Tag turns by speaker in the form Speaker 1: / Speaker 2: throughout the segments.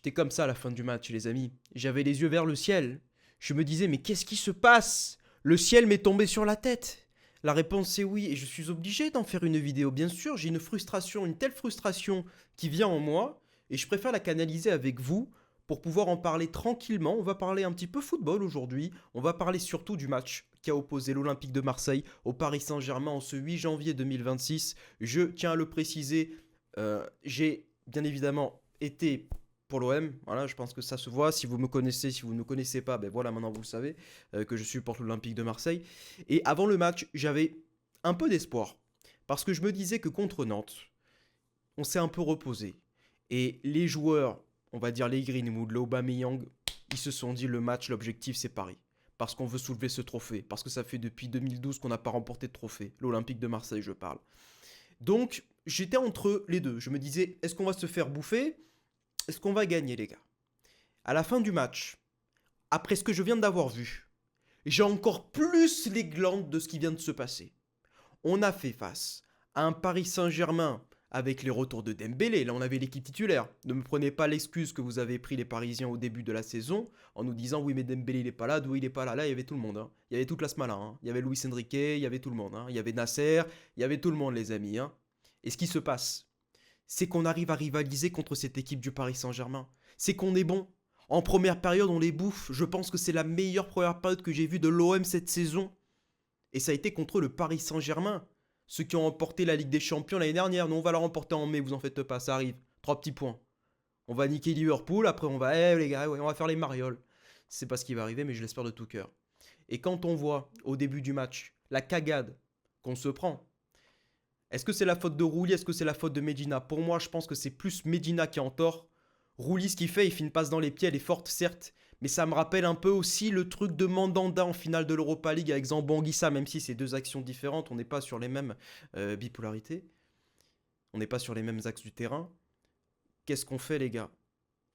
Speaker 1: J'étais comme ça à la fin du match, les amis. J'avais les yeux vers le ciel. Je me disais, mais qu'est-ce qui se passe? Le ciel m'est tombé sur la tête. La réponse est oui, et je suis obligé d'en faire une vidéo. Bien sûr, j'ai une frustration, une telle frustration qui vient en moi, et je préfère la canaliser avec vous pour pouvoir en parler tranquillement. On va parler un petit peu football aujourd'hui. On va parler surtout du match qui a opposé l'Olympique de Marseille au Paris Saint-Germain en ce 8 janvier 2026. Je tiens à le préciser, j'ai bien évidemment été pour l'OM, voilà, je pense que ça se voit. Si vous me connaissez, si vous ne me connaissez pas, ben voilà, maintenant vous le savez, que je supporte l'Olympique de Marseille. Et avant le match, j'avais un peu d'espoir. Parce que je me disais que contre Nantes, on s'est un peu reposé. Et les joueurs, on va dire les Greenwood, les Aubameyang, ils se sont dit le match, l'objectif c'est Paris. Parce qu'on veut soulever ce trophée. Parce que ça fait depuis 2012 qu'on n'a pas remporté de trophée. L'Olympique de Marseille, je parle. Donc, j'étais entre les deux. Je me disais, est-ce qu'on va se faire bouffer? Est-ce qu'on va gagner, les gars? À la fin du match, après ce que je viens d'avoir vu, j'ai encore plus les glandes de ce qui vient de se passer. On a fait face à un Paris Saint-Germain avec les retours de Dembélé. Là, on avait l'équipe titulaire. Ne me prenez pas l'excuse que vous avez pris les Parisiens au début de la saison en nous disant oui, mais Dembélé il est pas là, d'où il est pas là. Là, il y avait tout le monde. Hein. Il y avait toute la Smala. Hein. Il y avait Luis Enrique, il y avait tout le monde. Hein. Il y avait Nasser, il y avait tout le monde, les amis. Hein. Et ce qui se passe, c'est qu'on arrive à rivaliser contre cette équipe du Paris Saint-Germain. C'est qu'on est bon. En première période, on les bouffe. Je pense que c'est la meilleure première période que j'ai vue de l'OM cette saison. Et ça a été contre le Paris Saint-Germain. Ceux qui ont remporté la Ligue des Champions l'année dernière. Nous, on va la remporter en mai, vous en faites pas, ça arrive. 3 petits points. On va niquer Liverpool, après on va, les gars, ouais, on va faire les marioles. C'est pas ce qui va arriver, mais je l'espère de tout cœur. Et quand on voit, au début du match, la cagade qu'on se prend, est-ce que c'est la faute de Rouli? Est-ce que c'est la faute de Medina? Pour moi, je pense que c'est plus Medina qui est en tort. Rouli, ce qu'il fait, il fait une passe dans les pieds, elle est forte, certes. Mais ça me rappelle un peu aussi le truc de Mandanda en finale de l'Europa League avec Zambanguissa, même si c'est deux actions différentes, on n'est pas sur les mêmes bipolarités. On n'est pas sur les mêmes axes du terrain. Qu'est-ce qu'on fait, les gars?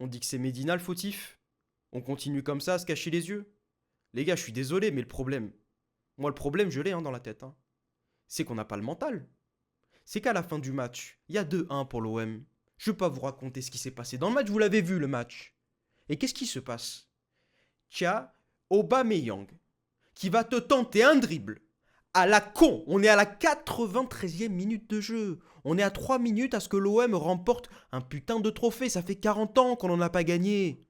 Speaker 1: On dit que c'est Medina le fautif? On continue comme ça à se cacher les yeux? Les gars, je suis désolé, mais le problème, moi le problème, je l'ai dans la tête. Hein. C'est qu'on n'a pas le mental. C'est qu'à la fin du match, il y a 2-1 pour l'OM. Je ne vais pas vous raconter ce qui s'est passé dans le match, vous l'avez vu le match. Et qu'est-ce qui se passe? Tia Aubameyang qui va te tenter un dribble à la con. On est à la 93e minute de jeu. On est à 3 minutes à ce que l'OM remporte un putain de trophée. Ça fait 40 ans qu'on n'en a pas gagné.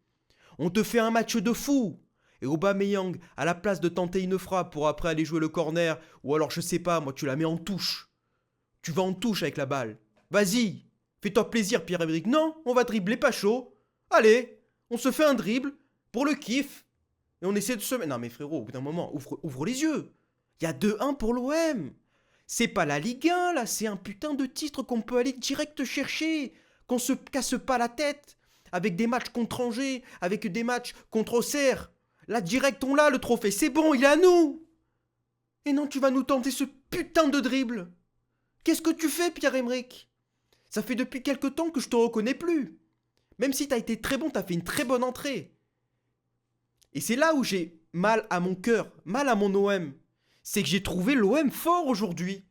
Speaker 1: On te fait un match de fou. Et Aubameyang, à la place de tenter une frappe pour après aller jouer le corner, ou alors je sais pas, moi tu la mets en touche. Tu vas en touche avec la balle. Vas-y, fais-toi plaisir Pierre-Emerick. Non, on va dribbler pas chaud. Allez, on se fait un dribble pour le kiff. Et on essaie de se... Non mais frérot, au bout d'un moment, ouvre les yeux. Il y a 2-1 pour l'OM. C'est pas la Ligue 1 là, c'est un putain de titre qu'on peut aller direct chercher. Qu'on se casse pas la tête. Avec des matchs contre Angers, avec des matchs contre Auxerre. Là direct on l'a le trophée, c'est bon, il est à nous. Et non, tu vas nous tenter ce putain de dribble. Qu'est-ce que tu fais Pierre-Emerick? Ça fait depuis quelque temps que je te reconnais plus. Même si t'as été très bon, t'as fait une très bonne entrée. Et c'est là où j'ai mal à mon cœur, mal à mon OM. C'est que j'ai trouvé l'OM fort aujourd'hui.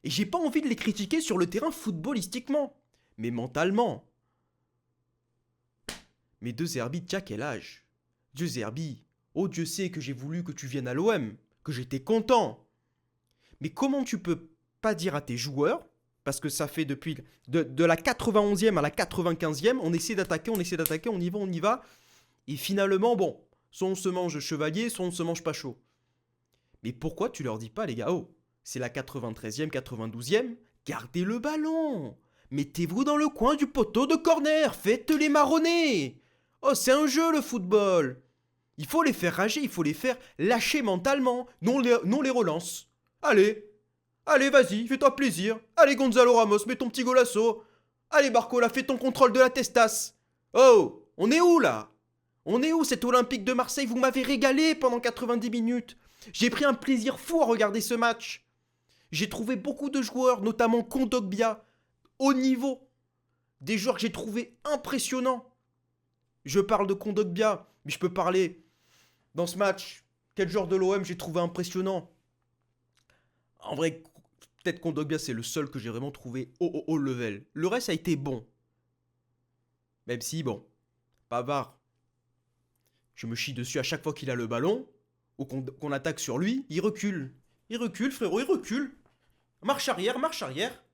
Speaker 1: Et j'ai pas envie de les critiquer sur le terrain footballistiquement. Mais mentalement. Mais De Zerbi, t'as quel âge? De Zerbi, oh Dieu sait que j'ai voulu que tu viennes à l'OM, que j'étais content. Mais comment tu peux pas dire à tes joueurs, parce que ça fait depuis de la 91e à la 95e, on essaie d'attaquer, on y va, et finalement, bon, soit on se mange chevalier, soit on se mange pas chaud. Mais pourquoi tu leur dis pas, les gars, oh, c'est la 93e, 92e, gardez le ballon, mettez-vous dans le coin du poteau de corner, faites les marronner. Oh, c'est un jeu le football. Il faut les faire rager, il faut les faire lâcher mentalement, non les relance. Allez, allez, vas-y, fais-toi plaisir. Allez, Gonzalo Ramos, mets ton petit golasso. Allez, Barcola, fais ton contrôle de la testasse. Oh, on est où là? On est où cet Olympique de Marseille? Vous m'avez régalé pendant 90 minutes. J'ai pris un plaisir fou à regarder ce match. J'ai trouvé beaucoup de joueurs, notamment Kondogbia, haut niveau. Des joueurs que j'ai trouvés impressionnants. Je parle de Kondogbia, mais je peux parler dans ce match. Quel joueur de l'OM j'ai trouvé impressionnant? En vrai, peut-être Kondogbia, c'est le seul que j'ai vraiment trouvé haut level. Le reste a été bon. Même si, bon, Pavard, je me chie dessus à chaque fois qu'il a le ballon, ou qu'on attaque sur lui, il recule. Il recule, frérot, il recule. Marche arrière, marche arrière.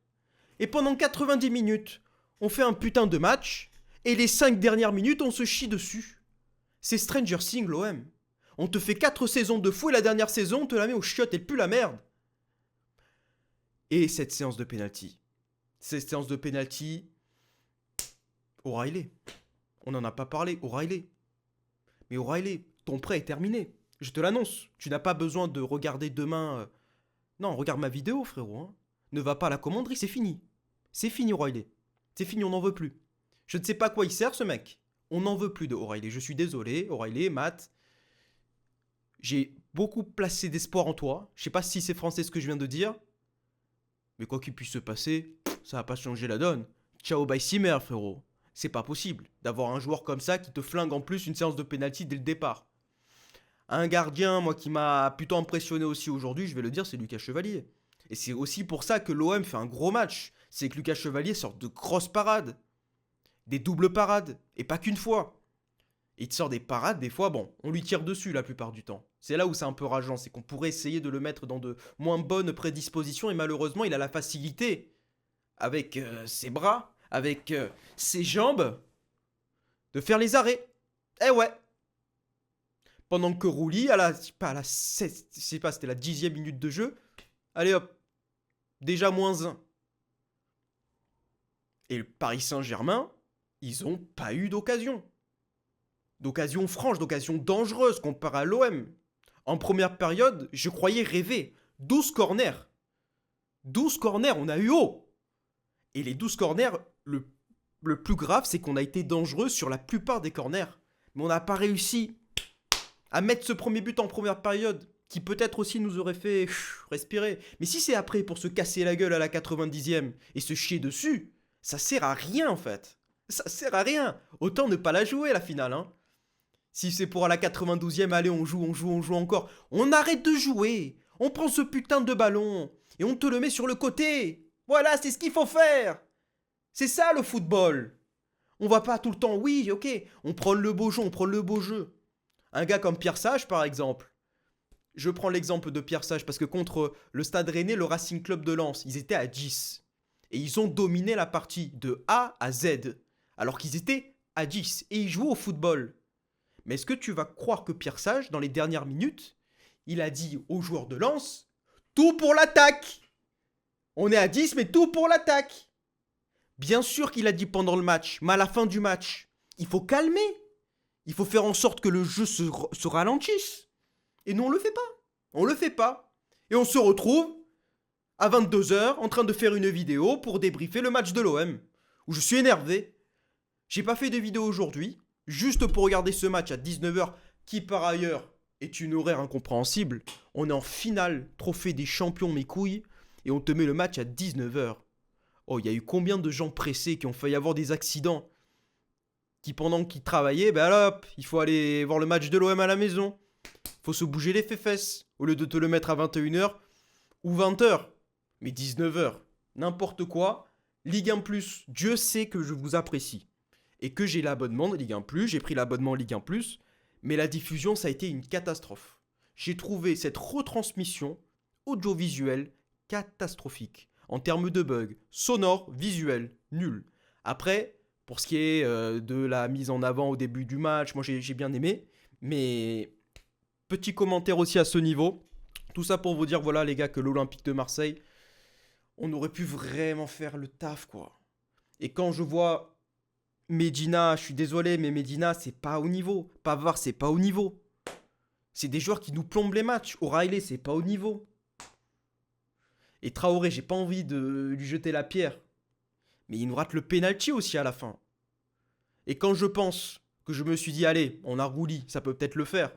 Speaker 1: Et pendant 90 minutes, on fait un putain de match, et les 5 dernières minutes, on se chie dessus. C'est Stranger Things, l'OM. On te fait 4 saisons de fou, et la dernière saison, on te la met aux chiottes, elle pue la merde. Et cette séance de pénalty. Cette séance de pénalty, O'Reilly. On n'en a pas parlé, O'Reilly. Mais O'Reilly, ton prêt est terminé. Je te l'annonce. Tu n'as pas besoin de regarder demain. Non, regarde ma vidéo, frérot. Hein. Ne va pas à la commanderie, c'est fini. C'est fini, O'Reilly. C'est fini, on n'en veut plus. Je ne sais pas à quoi il sert, ce mec. On n'en veut plus de O'Reilly. Je suis désolé, O'Reilly, Matt. J'ai beaucoup placé d'espoir en toi. Je sais pas si c'est français ce que je viens de dire. Mais quoi qu'il puisse se passer, ça va pas changer la donne. Ciao, bye, Simmer, frérot. C'est pas possible d'avoir un joueur comme ça qui te flingue en plus une séance de pénalty dès le départ. Un gardien, moi, qui m'a plutôt impressionné aussi aujourd'hui, je vais le dire, c'est Lucas Chevalier. Et c'est aussi pour ça que l'OM fait un gros match. C'est que Lucas Chevalier sort de grosses parades. Des doubles parades. Et pas qu'une fois. Il te sort des parades, des fois, bon, on lui tire dessus la plupart du temps. C'est là où c'est un peu rageant, c'est qu'on pourrait essayer de le mettre dans de moins bonnes prédispositions et malheureusement, il a la facilité, avec ses bras, avec ses jambes, de faire les arrêts. Eh ouais. Pendant que Rouli, je sais pas, c'était la 10e minute de jeu, allez hop, déjà -1. Et le Paris Saint-Germain, ils ont pas eu d'occasion. D'occasion franche, d'occasion dangereuse comparé à l'OM. En première période, je croyais rêver. 12 corners. 12 corners, on a eu haut. Et les 12 corners, le plus grave, c'est qu'on a été dangereux sur la plupart des corners. Mais on n'a pas réussi à mettre ce premier but en première période, qui peut-être aussi nous aurait fait respirer. Mais si c'est après pour se casser la gueule à la 90e et se chier dessus, ça sert à rien en fait. Ça sert à rien. Autant ne pas la jouer la finale, hein. Si c'est pour à la 92e, allez, on joue encore. On arrête de jouer. On prend ce putain de ballon et on te le met sur le côté. Voilà, c'est ce qu'il faut faire. C'est ça le football. On va pas tout le temps, oui, ok, on prend le beau jeu, on prend le beau jeu. Un gars comme Pierre Sage, par exemple. Je prends l'exemple de Pierre Sage parce que contre le Stade Rennais, le Racing Club de Lens, ils étaient à 10. Et ils ont dominé la partie de A à Z. Alors qu'ils étaient à 10 et ils jouaient au football. Mais est-ce que tu vas croire que Pierre Sage, dans les dernières minutes, il a dit aux joueurs de Lens, tout pour l'attaque. On est à 10, mais tout pour l'attaque. Bien sûr qu'il a dit pendant le match, mais à la fin du match, il faut calmer. Il faut faire en sorte que le jeu se ralentisse. Et nous, on le fait pas. On le fait pas. Et on se retrouve à 22h en train de faire une vidéo pour débriefer le match de l'OM, où je suis énervé. J'ai pas fait de vidéo aujourd'hui, juste pour regarder ce match à 19h, qui par ailleurs est une horaire incompréhensible. On est en finale, trophée des champions, mes couilles, et on te met le match à 19h. Oh, il y a eu combien de gens pressés qui ont failli avoir des accidents, qui pendant qu'ils travaillaient, ben hop, il faut aller voir le match de l'OM à la maison. Faut se bouger les fesses, au lieu de te le mettre à 21h ou 20h. Mais 19h, n'importe quoi. Ligue 1+, Dieu sait que je vous apprécie. Et que j'ai l'abonnement de Ligue 1+, j'ai pris l'abonnement Ligue 1+, mais la diffusion, ça a été une catastrophe. J'ai trouvé cette retransmission audiovisuelle catastrophique. En termes de bugs, sonore, visuel, nul. Après, pour ce qui est de la mise en avant au début du match, moi j'ai bien aimé. Mais petit commentaire aussi à ce niveau. Tout ça pour vous dire, voilà les gars, que l'Olympique de Marseille, on aurait pu vraiment faire le taf, quoi. Et quand je vois Medina, je suis désolé, mais Medina, c'est pas au niveau. Pavard, c'est pas au niveau. C'est des joueurs qui nous plombent les matchs. O'Reilly, c'est pas au niveau. Et Traoré, j'ai pas envie de lui jeter la pierre. Mais il nous rate le penalty aussi à la fin. Et quand je pense que je me suis dit, allez, on a Rouli, ça peut peut-être le faire.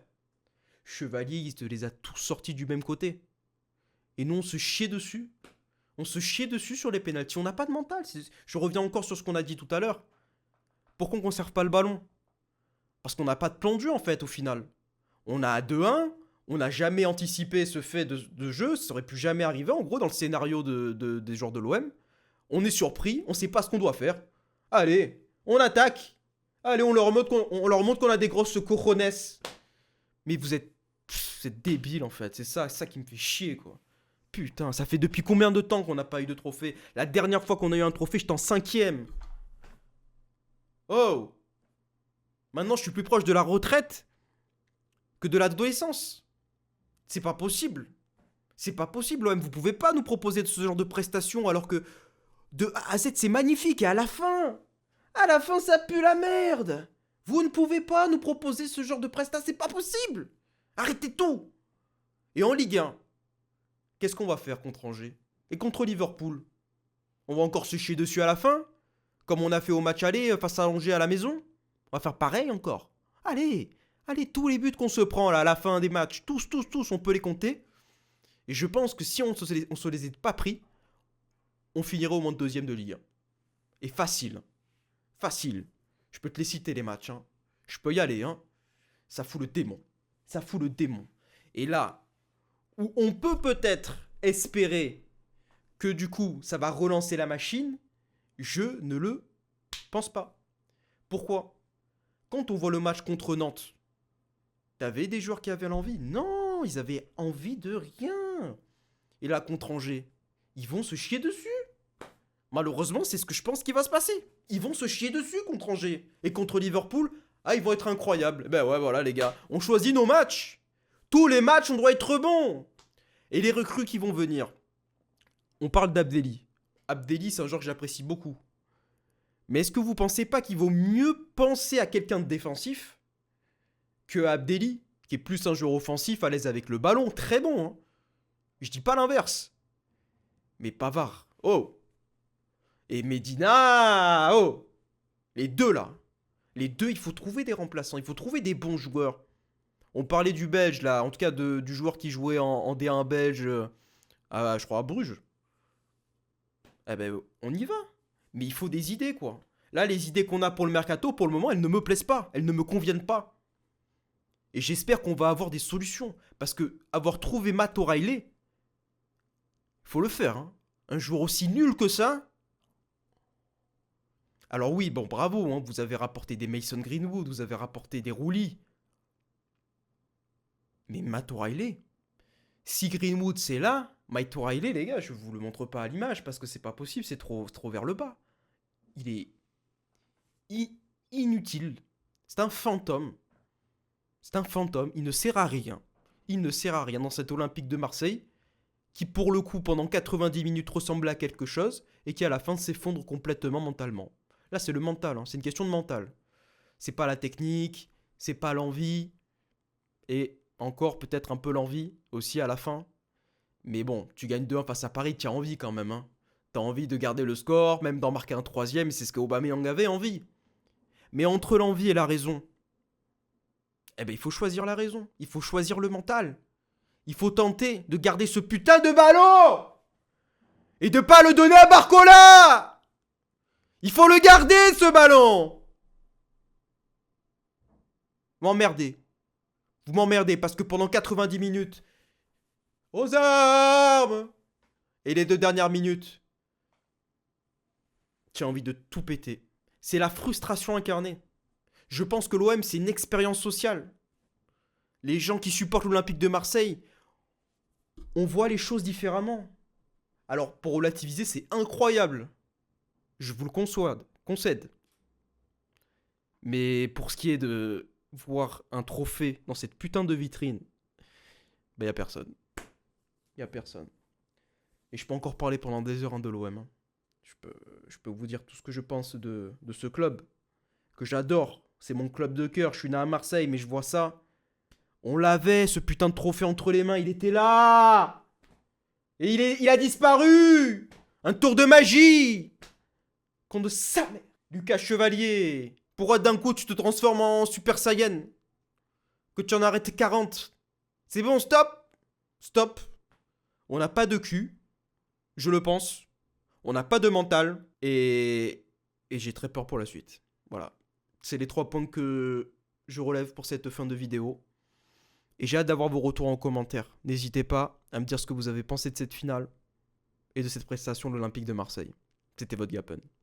Speaker 1: Chevalier, il te les a tous sortis du même côté. Et nous, on se chiait dessus. On se chiait dessus sur les pénaltys. On n'a pas de mental. Je reviens encore sur ce qu'on a dit tout à l'heure. Pourquoi on ne conserve pas le ballon? Parce qu'on n'a pas de plan de jeu, en fait, au final. On a 2-1. On n'a jamais anticipé ce fait de jeu. Ça aurait pu jamais arriver, en gros, dans le scénario des joueurs de l'OM. On est surpris. On ne sait pas ce qu'on doit faire. Allez, on attaque. Allez, on leur montre qu'on a des grosses cojones. Mais vous êtes débile en fait. C'est ça qui me fait chier quoi. Putain, ça fait depuis combien de temps qu'on n'a pas eu de trophée? La dernière fois qu'on a eu un trophée, j'étais en 5e. Oh! Maintenant, je suis plus proche de la retraite que de l'adolescence. C'est pas possible. C'est pas possible, OM. Vous pouvez pas nous proposer ce genre de prestations alors que de A à Z, c'est magnifique. Et à la fin, ça pue la merde. Vous ne pouvez pas nous proposer ce genre de prestations. C'est pas possible. Arrêtez tout. Et en Ligue 1, qu'est-ce qu'on va faire contre Angers? Et contre Liverpool? On va encore se chier dessus à la fin? Comme on a fait au match aller face à Angers à la maison? On va faire pareil encore. Allez, tous les buts qu'on se prend là à la fin des matchs, tous, on peut les compter. Et je pense que si on se les ait pas pris, on finirait au moins deuxième de Ligue 1. Et facile. Facile. Je peux te les citer les matchs. Hein. Je peux y aller. Hein. Ça fout le démon. Ça fout le démon. Et là, où on peut peut-être espérer que du coup, ça va relancer la machine, je ne le pense pas. Pourquoi? Quand on voit le match contre Nantes, t'avais des joueurs qui avaient l'envie? Non, ils avaient envie de rien. Et là, contre Angers, ils vont se chier dessus. Malheureusement, c'est ce que je pense qui va se passer. Ils vont se chier dessus contre Angers. Et contre Liverpool, ils vont être incroyables. Ben ouais, voilà les gars, on choisit nos matchs. Tous les matchs, on doit être bons. Et les recrues qui vont venir. On parle d'Abdelli. Abdelli, c'est un joueur que j'apprécie beaucoup. Mais est-ce que vous pensez pas qu'il vaut mieux penser à quelqu'un de défensif que Abdelli, qui est plus un joueur offensif, à l'aise avec le ballon, très bon. Hein. Je dis pas l'inverse. Mais Pavard, oh. Et Medina, oh. Les deux là. Les deux, il faut trouver des remplaçants, il faut trouver des bons joueurs. On parlait du Belge là, en tout cas du joueur qui jouait en D1 belge, je crois à Bruges. Eh ben, on y va. Mais il faut des idées, quoi. Là, les idées qu'on a pour le mercato, pour le moment, elles ne me plaisent pas. Elles ne me conviennent pas. Et j'espère qu'on va avoir des solutions. Parce que avoir trouvé Matt O'Reilly, faut le faire. Hein. Un joueur aussi nul que ça. Alors oui, bon, bravo. Hein, vous avez rapporté des Mason Greenwood, vous avez rapporté des Rouli. Mais Matt O'Reilly, si Greenwood c'est là, Matt O'Reilly, les gars, je vous le montre pas à l'image parce que c'est pas possible, c'est trop vers le bas. Il est inutile. C'est un fantôme. C'est un fantôme. Il ne sert à rien. Il ne sert à rien dans cet Olympique de Marseille qui, pour le coup, pendant 90 minutes ressemble à quelque chose et qui, à la fin, s'effondre complètement mentalement. Là, c'est le mental. Hein. C'est une question de mental. C'est pas la technique. C'est pas l'envie. Et encore, peut-être un peu l'envie aussi à la fin. Mais bon, tu gagnes 2-1 face à Paris, tu as envie quand même. Hein. Tu as envie de garder le score, même d'en marquer un troisième, c'est ce que Aubameyang avait envie. Mais entre l'envie et la raison, eh ben il faut choisir la raison. Il faut choisir le mental. Il faut tenter de garder ce putain de ballon et de pas le donner à Barcola. Il faut le garder ce ballon. Vous m'emmerdez. Vous m'emmerdez parce que pendant 90 minutes, aux armes. Et les 2 dernières minutes, tu as envie de tout péter. C'est la frustration incarnée. Je pense que l'OM, c'est une expérience sociale. Les gens qui supportent l'Olympique de Marseille, on voit les choses différemment. Alors, pour relativiser, c'est incroyable. Je vous le concède. Mais pour ce qui est de voir un trophée dans cette putain de vitrine, ben y a personne. Il n'y a personne. Et je peux encore parler pendant des heures de l'OM. Hein. Je peux vous dire tout ce que je pense de ce club. Que j'adore. C'est mon club de cœur. Je suis né à Marseille, mais je vois ça. On l'avait, ce putain de trophée entre les mains. Il était là. Et il a disparu. Un tour de magie. Contre sa mère. Lucas Chevalier. Pourquoi d'un coup tu te transformes en Super Saiyan? Que tu en arrêtes 40. C'est bon, stop. Stop. On n'a pas de cul. Je le pense. On n'a pas de mental. Et j'ai très peur pour la suite. Voilà. C'est les 3 points que je relève pour cette fin de vidéo. Et j'ai hâte d'avoir vos retours en commentaire. N'hésitez pas à me dire ce que vous avez pensé de cette finale et de cette prestation de l'Olympique de Marseille. C'était votre Gapen.